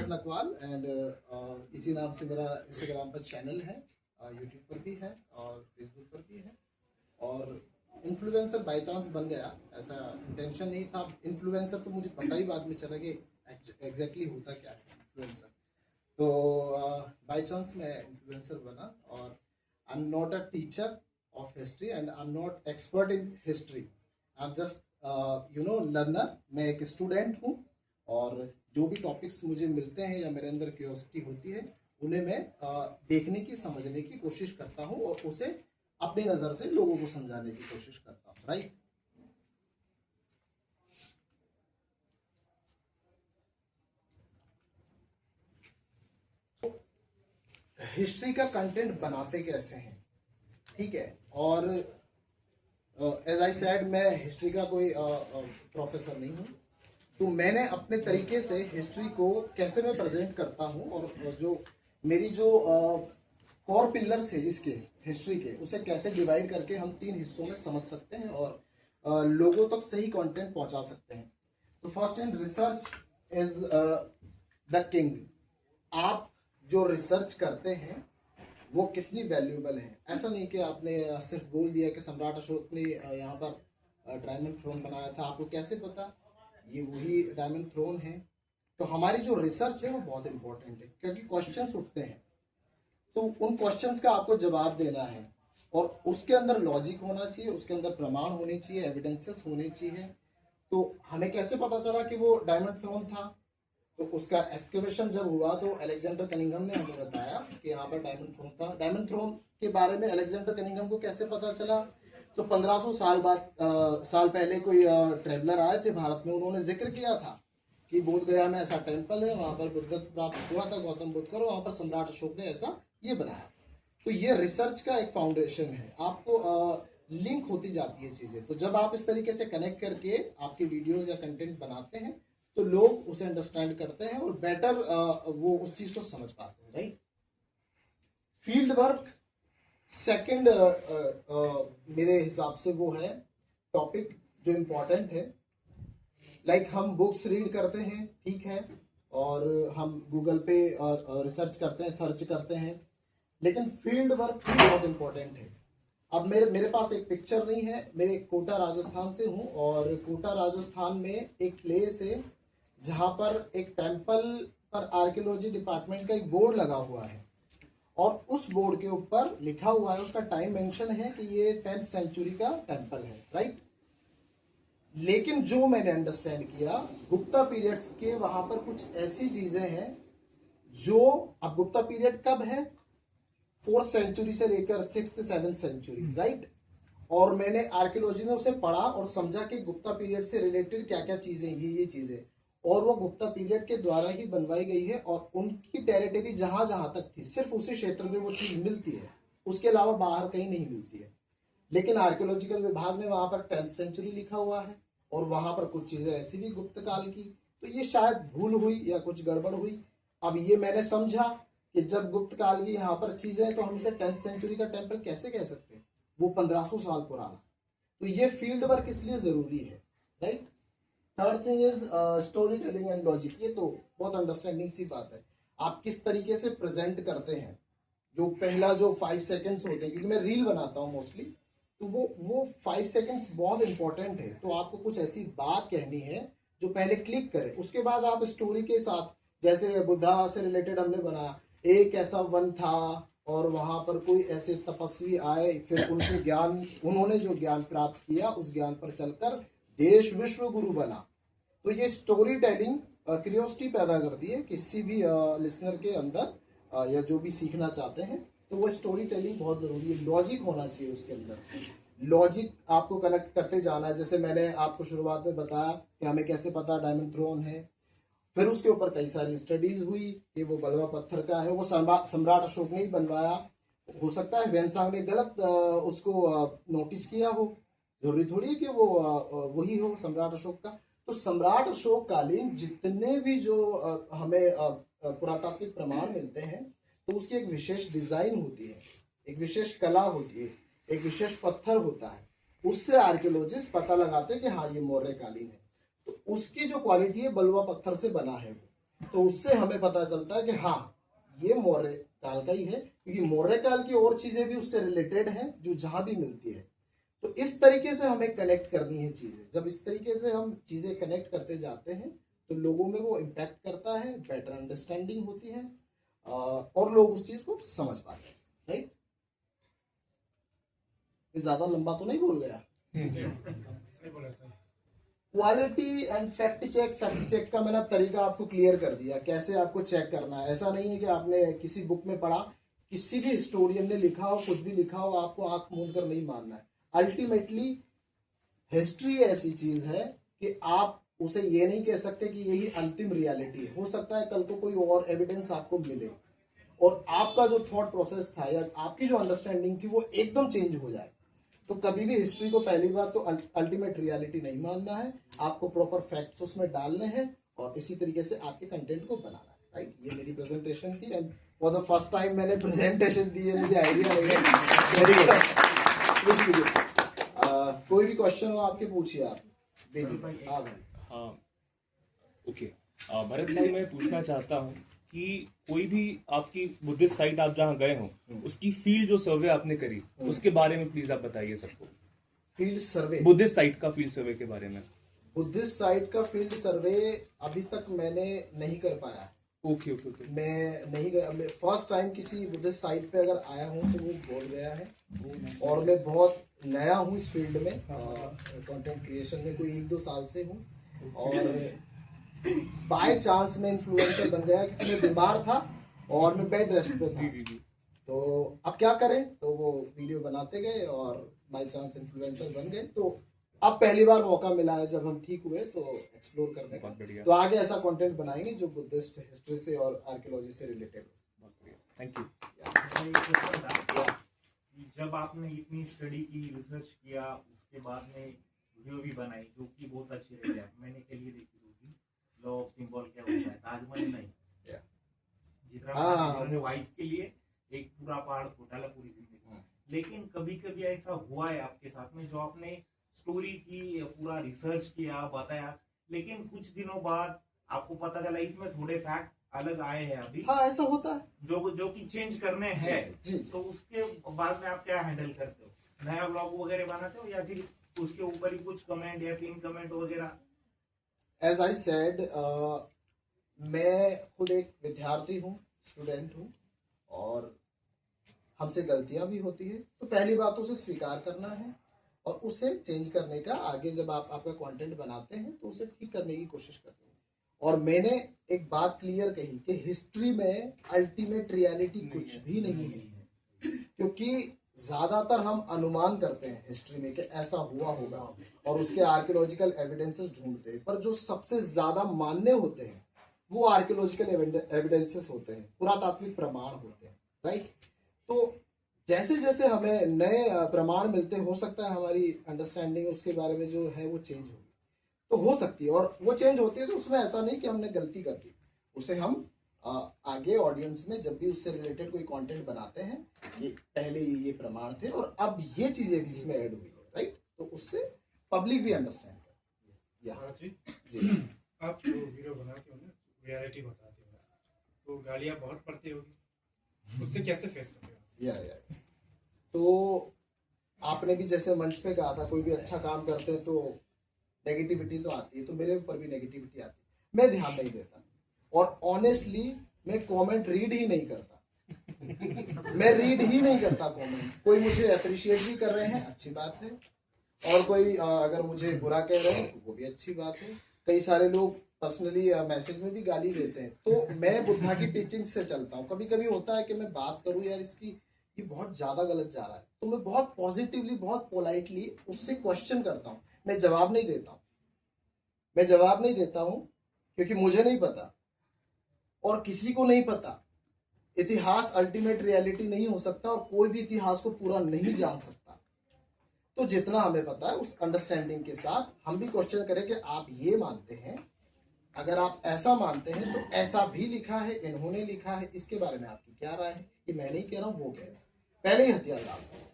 Amit Nakwal and इसी नाम से मेरा इंस्टाग्राम पर चैनल है, यूट्यूब पर भी है और फेसबुक पर भी है। और इन्फ्लुएंसर बाय चांस बन गया, ऐसा इंटेंशन नहीं था। इन्फ्लुएंसर तो मुझे पता ही बाद में चला कि एग्जैक्टली होता क्या है इन्फ्लुएंसर। तो बाय चांस मैं इन्फ्लुएंसर बना। और I am not a teacher of history and I am not expert in history. I am just learner. मैं एक स्टूडेंट हूँ और जो भी टॉपिक्स मुझे मिलते हैं या मेरे अंदर क्यूरियोसिटी होती है उन्हें मैं देखने की, समझने की कोशिश करता हूँ और उसे अपनी नज़र से लोगों को समझाने की कोशिश करता हूँ। राइट। हिस्ट्री का कंटेंट बनाते कैसे हैं, ठीक है। और एज आई सेड, मैं हिस्ट्री का कोई प्रोफेसर नहीं हूँ। तो मैंने अपने तरीके से हिस्ट्री को कैसे मैं प्रेजेंट करता हूँ और जो मेरी जो कोर पिलर्स है इसके हिस्ट्री के, उसे कैसे डिवाइड करके हम 3 हिस्सों में समझ सकते हैं और लोगों तक सही कंटेंट पहुंचा सकते हैं। तो first in research is the king. आप जो रिसर्च करते हैं वो कितनी वैल्यूएबल है। ऐसा नहीं कि आपने सिर्फ बोल दिया कि सम्राट अशोक ने यहाँ पर डायमंड थ्रोन बनाया था, आपको कैसे पता ये वही डायमंड थ्रोन है। तो हमारी जो रिसर्च है वो बहुत इंपॉर्टेंट है, क्योंकि क्वेश्चंस उठते हैं तो उन क्वेश्चंस का आपको जवाब देना है और उसके अंदर लॉजिक होना चाहिए, उसके अंदर प्रमाण होने चाहिए, एविडेंसेस होने चाहिए। तो हमें कैसे पता चला कि वो डायमंड थ्रोन था? तो उसका एक्सकेवेशन जब हुआ तो अलेक्जेंडर कनिंघम ने हमें बताया कि यहाँ पर डायमंड थ्रोन था। डायमंड थ्रोन के बारे में अलेक्जेंडर कनिंघम को कैसे पता चला? तो 1500 साल पहले कोई ट्रेवलर आए थे भारत में, उन्होंने जिक्र किया था कि बोध गया में ऐसा टेम्पल है, वहां पर बुद्धत्व प्राप्त हुआ था गौतम बुद्ध को, वहां पर सम्राट अशोक ने ऐसा ये बनाया। तो ये रिसर्च का एक फाउंडेशन है, आपको लिंक होती जाती है चीजें। तो जब आप इस तरीके से कनेक्ट करके आपके वीडियोस या कंटेंट बनाते हैं तो लोग उसे अंडरस्टैंड करते हैं और बेटर वो उस चीज को समझ पाते हैं। राइट। फील्ड वर्क सेकंड मेरे हिसाब से वो है टॉपिक जो इम्पोर्टेंट है। लाइक हम बुक्स रीड करते हैं, ठीक है, और हम गूगल पे रिसर्च करते हैं, सर्च करते हैं, लेकिन फील्ड वर्क भी बहुत इंपॉर्टेंट है। अब मेरे पास एक पिक्चर नहीं है, मेरे कोटा राजस्थान से हूँ और कोटा राजस्थान में एक प्लेस है जहाँ पर एक टेम्पल पर आर्कियोलॉजी डिपार्टमेंट का एक बोर्ड लगा हुआ है और उस बोर्ड के ऊपर लिखा हुआ है, उसका टाइम मेंशन है कि ये 10th सेंचुरी का टेम्पल है। राइट। लेकिन जो मैंने अंडरस्टैंड किया, गुप्ता पीरियड्स के वहां पर कुछ ऐसी चीजें हैं जो, अब गुप्ता पीरियड कब है? 4th सेंचुरी से लेकर 6th 7th सेंचुरी। राइट। और मैंने आर्कियोलॉजी में उसे पढ़ा और समझा कि गुप्ता पीरियड से रिलेटेड क्या क्या चीजें, ये चीजें, और वो गुप्ता पीरियड के द्वारा ही बनवाई गई है और उनकी टेरिटरी जहां जहां तक थी सिर्फ उसी क्षेत्र में वो चीज मिलती है, उसके अलावा बाहर कहीं नहीं मिलती है। लेकिन आर्कियोलॉजिकल विभाग में वहां पर 10th सेंचुरी लिखा हुआ है और वहां पर कुछ चीजें ऐसी भी गुप्त काल की। तो ये शायद भूल हुई या कुछ गड़बड़ हुई। अब ये मैंने समझा कि जब गुप्त काल की यहाँ पर चीजें हैं तो हम इसे 10th सेंचुरी का टेम्पल कैसे कह सकते हैं, वो 1500 साल पुराना। तो ये फील्ड वर्क इसलिए जरूरी है। Right. Third thing is story telling and logic. ये तो बहुत अंडरस्टैंडिंग सी बात है, आप किस तरीके से प्रेजेंट करते हैं। जो पहला जो 5 सेकेंड्स होते हैं, क्योंकि मैं रील बनाता हूँ मोस्टली, तो वो 5 सेकेंड्स बहुत इंपॉर्टेंट है। तो आपको कुछ ऐसी बात कहनी है जो पहले क्लिक करे, उसके बाद आप स्टोरी के साथ, जैसे बुद्धा से रिलेटेड हमने बनाया, एक ऐसा वन था और वहां पर कोई ऐसे तपस्वी आए, फिर उनके ज्ञान, उन्होंने जो ज्ञान प्राप्त किया उस ज्ञान पर चलकर देश विश्व गुरु बना। तो ये स्टोरी टेलिंग क्यूरियोसिटी पैदा करती है किसी भी लिसनर के अंदर, या जो भी सीखना चाहते हैं, तो वो स्टोरी टेलिंग बहुत जरूरी है। लॉजिक होना चाहिए उसके अंदर, लॉजिक आपको कनेक्ट करते जाना है। जैसे मैंने आपको शुरुआत में बताया कि हमें कैसे पता डायमंड थ्रोन है, फिर उसके ऊपर कई सारी स्टडीज हुई कि वो बलवा पत्थर का है, वो सम्राट अशोक ने ही बनवाया। हो सकता है वेनसांग ने गलत उसको नोटिस किया हो, जरूरी थोड़ी है कि वो वही हो सम्राट अशोक का। तो सम्राट अशोक कालीन जितने भी जो हमें पुरातात्विक प्रमाण मिलते हैं, तो उसकी एक विशेष डिजाइन होती है, एक विशेष कला होती है, एक विशेष पत्थर होता है, उससे आर्कियोलॉजिस्ट पता लगाते हैं कि हाँ ये मौर्य कालीन है। तो उसकी जो क्वालिटी है बलुआ पत्थर से बना है वो। तो उससे हमें पता चलता है कि हाँ ये मौर्य काल का ही है, क्योंकि मौर्य काल की और चीजें भी उससे रिलेटेड हैं जो जहां भी मिलती है। तो इस तरीके से हमें कनेक्ट करनी है चीजें। जब इस तरीके से हम चीजें कनेक्ट करते जाते हैं तो लोगों में वो इम्पैक्ट करता है, बेटर अंडरस्टैंडिंग होती है और लोग उस चीज को समझ पाते हैं। राइट, ज्यादा लंबा तो नहीं बोल गया? क्वालिटी एंड फैक्ट चेक का मैंने तरीका आपको क्लियर कर दिया, कैसे आपको चेक करना है। ऐसा नहीं है कि आपने किसी बुक में पढ़ा, किसी भी हिस्टोरियन ने लिखा हो, कुछ भी लिखा हो, आपको आंख मूंद कर नहीं मानना है। अल्टीमेटली हिस्ट्री ऐसी चीज है कि आप उसे ये नहीं कह सकते कि यही अंतिम रियलिटी है। हो सकता है कल को कोई और एविडेंस आपको मिले और आपका जो थॉट प्रोसेस था या आपकी जो अंडरस्टैंडिंग थी वो एकदम चेंज हो जाए। तो कभी भी हिस्ट्री को पहली बात तो अल्टीमेट रियलिटी नहीं मानना है, आपको प्रॉपर फैक्ट्स उसमें डालने हैं और इसी तरीके से आपके कंटेंट को बनाना है। राइट, ये मेरी प्रेजेंटेशन थी and for the first time मैंने प्रेजेंटेशन दी है, मुझे आइडिया नहीं है। Very good. कोई भी क्वेश्चन हो आपके पूछिए आप। हाँ, ओके। भरत भाई, मैं पूछना चाहता हूँ कि कोई भी आपकी बुद्धिस्ट साइट आप जहाँ गए हो उसकी फील्ड जो सर्वे आपने करी उसके बारे में प्लीज आप बताइए सबको। फील्ड सर्वे, बुद्धिस्ट साइट का फील्ड सर्वे के बारे में। बुद्धिस्ट साइट का फील्ड सर्वे अभी तक मैंने नहीं कर पाया। Okay okay okay. मैं नहीं गया, मैं फर्स्ट टाइम किसी बुद्धिस्ट साइट पे अगर आया हूँ तो वो बोल गया है और मैं बहुत नया हूँ इस फील्ड में, कंटेंट क्रिएशन में कोई 1-2 साल से हूँ और बाय चांस में इन्फ्लुएंसर बन गया क्योंकि मैं बीमार था और मैं बेड रेस्ट पे था। जी। तो अब क्या करें, तो वो वीडियो बनाते गए और बाय चांस इन्फ्लुएंसर बन गए। तो अब पहली बार मौका मिला है जब हम ठीक हुए तो एक्सप्लोर करने का। तो आगे ऐसा कंटेंट बनाएंगे जो बुद्धिस्ट हिस्ट्री से और आर्कियोलॉजी से रिलेटेड हो। Thank you. जब आपने इतनी स्टडी की, रिसर्च किया, उसके बाद में वीडियो भी बनाई जो कि बहुत अच्छी रही है, मैंने के लिए देखी होगी, लॉ ऑफ सिंबल क्या होता है, ताजमहल नहीं, जितना वाइफ के लिए एक पूरा पहाड़ फुटाला पूरी जिंदगी। लेकिन कभी कभी ऐसा हुआ है आपके साथ में जो आपने स्टोरी की, पूरा रिसर्च किया, बताया, लेकिन कुछ दिनों बाद आपको पता चला इसमें थोड़े फैक्ट अलग आए हैं अभी। हाँ, ऐसा होता है जो कि चेंज करने हैं। तो उसके बाद में आप क्या हैंडल करते हो? नया व्लॉग वगैरह बनाते हो या फिर उसके ऊपर ही कुछ कमेंट या पिन कमेंट वगैरह? एज आई सेड, मैं खुद एक विद्यार्थी हूँ, स्टूडेंट हूँ और हमसे गलतियां भी होती है। तो पहली बात उसे स्वीकार करना है और उसे चेंज करने का, आगे जब आप आपका कंटेंट बनाते हैं तो उसे ठीक करने की कोशिश करते हैं। और मैंने एक बात क्लियर कही कि हिस्ट्री में अल्टीमेट रियलिटी कुछ भी नहीं है, क्योंकि ज्यादातर हम अनुमान करते हैं हिस्ट्री में कि ऐसा हुआ होगा और उसके आर्कियोलॉजिकल एविडेंसेस ढूंढते हैं। पर जो सबसे ज्यादा मान्य होते हैं वो आर्कियोलॉजिकल एविडेंसेस होते हैं, पुरातात्विक प्रमाण होते हैं। राइट, तो जैसे जैसे हमें नए प्रमाण मिलते, हो सकता है हमारी अंडरस्टैंडिंग उसके बारे में जो है वो चेंज होगी, तो हो सकती है। और वो चेंज होती है तो उसमें ऐसा नहीं कि हमने गलती कर दी, उसे हम आगे ऑडियंस में जब भी उससे रिलेटेड कोई कंटेंट बनाते हैं, ये पहले ये प्रमाण थे और अब ये चीजें भी इसमें ऐड हुई है। राइट, तो उससे पब्लिक भी अंडरस्टैंड करे। जी, आप जो वीडियो बनाते हो ना, रियलिटी बताते हो, तो गालियाँ बहुत पड़ती होगी, उससे कैसे फेस करते हो? या तो आपने भी जैसे मंच पे कहा था, कोई भी अच्छा काम करते हैं तो नेगेटिविटी तो आती है, तो मेरे ऊपर भी नेगेटिविटी आती है, मैं ध्यान नहीं देता और ऑनेस्टली मैं कमेंट रीड ही नहीं करता। मैं रीड ही नहीं करता कमेंट। कोई मुझे अप्रिशिएट भी कर रहे हैं, अच्छी बात है, और कोई अगर मुझे बुरा कह रहे हैं तो वो भी अच्छी बात है। कई सारे लोग पर्सनली मैसेज में भी गाली देते हैं, तो मैं बुद्धा की टीचिंग से चलता हूँ। कभी कभी होता है कि मैं बात करूँ, यार इसकी ये बहुत ज्यादा गलत जा रहा है, तो मैं बहुत पॉजिटिवली, बहुत पोलाइटली उससे क्वेश्चन करता हूँ। मैं जवाब नहीं देता हूँ क्योंकि मुझे नहीं पता और किसी को नहीं पता। इतिहास अल्टीमेट रियलिटी नहीं हो सकता और कोई भी इतिहास को पूरा नहीं जान सकता। तो जितना हमें पता है उस अंडरस्टैंडिंग के साथ हम भी क्वेश्चन करें कि आप ये मानते हैं, अगर आप ऐसा मानते हैं तो ऐसा भी लिखा है, इन्होंने लिखा है, इसके बारे में आपकी क्या राय है? कि मैं नहीं कह रहा हूँ, वो कह रहे हैं। पहले ही हथियार डालते हैं,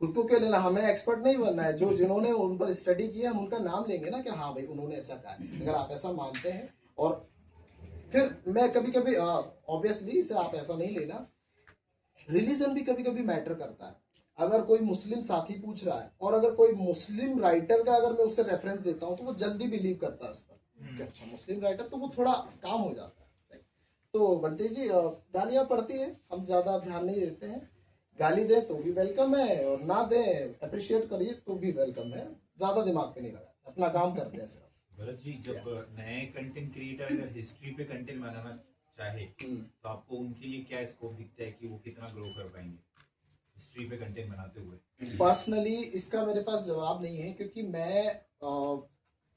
खुद को क्यों लेना? हमें एक्सपर्ट नहीं बनना है। जो जिन्होंने उन पर स्टडी किया हम उनका नाम लेंगे ना कि हाँ भाई उन्होंने ऐसा कहा है। अगर आप ऐसा मानते हैं और फिर मैं कभी कभी ऑब्वियसली इसे आप ऐसा नहीं लेना, रिलीजन भी कभी कभी मैटर करता है। अगर कोई मुस्लिम साथी पूछ रहा है और अगर कोई मुस्लिम राइटर का अगर मैं उससे रेफरेंस देता हूँ तो वो जल्दी बिलीव करता है उस पर कि अच्छा मुस्लिम राइटर, तो वो थोड़ा काम हो जाता है। तो बंतेश जी गालियाँ पड़ती है, हम ज़्यादा ध्यान नहीं देते हैं। गाली दें तो भी वेलकम है और ना दें अप्रिशिएट करिए तो भी वेलकम है, ज़्यादा दिमाग पे नहीं लगा, अपना काम करते हैं सिर्फ। भरत जी, जब नए कंटेंट क्रिएटर अगर हिस्ट्री पे कंटेंट बनाना चाहे तो आपको उनके लिए क्या स्कोप दिखता है कि वो कितना ग्रो कर पाएंगे हिस्ट्री पे कंटेंट बनाते हुए? पर्सनली इसका मेरे पास जवाब नहीं है, क्योंकि मैं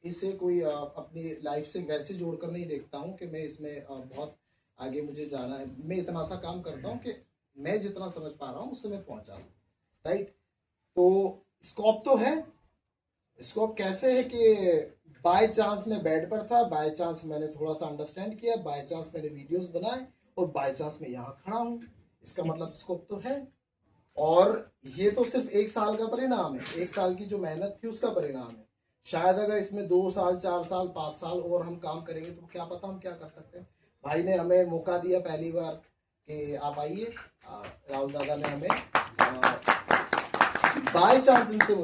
इसे कोई अपनी लाइफ से वैसे जोड़कर नहीं देखता हूँ कि मैं इसमें बहुत आगे मुझे जाना है। मैं इतना सा काम करता हूँ कि मैं जितना समझ पा रहा हूँ उससे मैं पहुंचा हूँ, राइट। तो स्कोप तो है। स्कोप कैसे है कि बाय चांस मैं बेड पर था, बाय चांस मैंने थोड़ा सा अंडरस्टैंड किया, बाय चांस मैंने वीडियोस बनाए और बाय चांस मैं यहाँ खड़ा हूँ, इसका मतलब स्कोप तो है। और ये तो सिर्फ 1 साल का परिणाम है, 1 साल की जो मेहनत थी उसका परिणाम है। शायद अगर इसमें 2 साल 4 साल 5 साल और हम काम करेंगे तो क्या पता हम क्या कर सकते हैं। भाई ने हमें मौका दिया पहली बार कि आप आइए, राहुल दादा ने हमें बाय चांस इनसे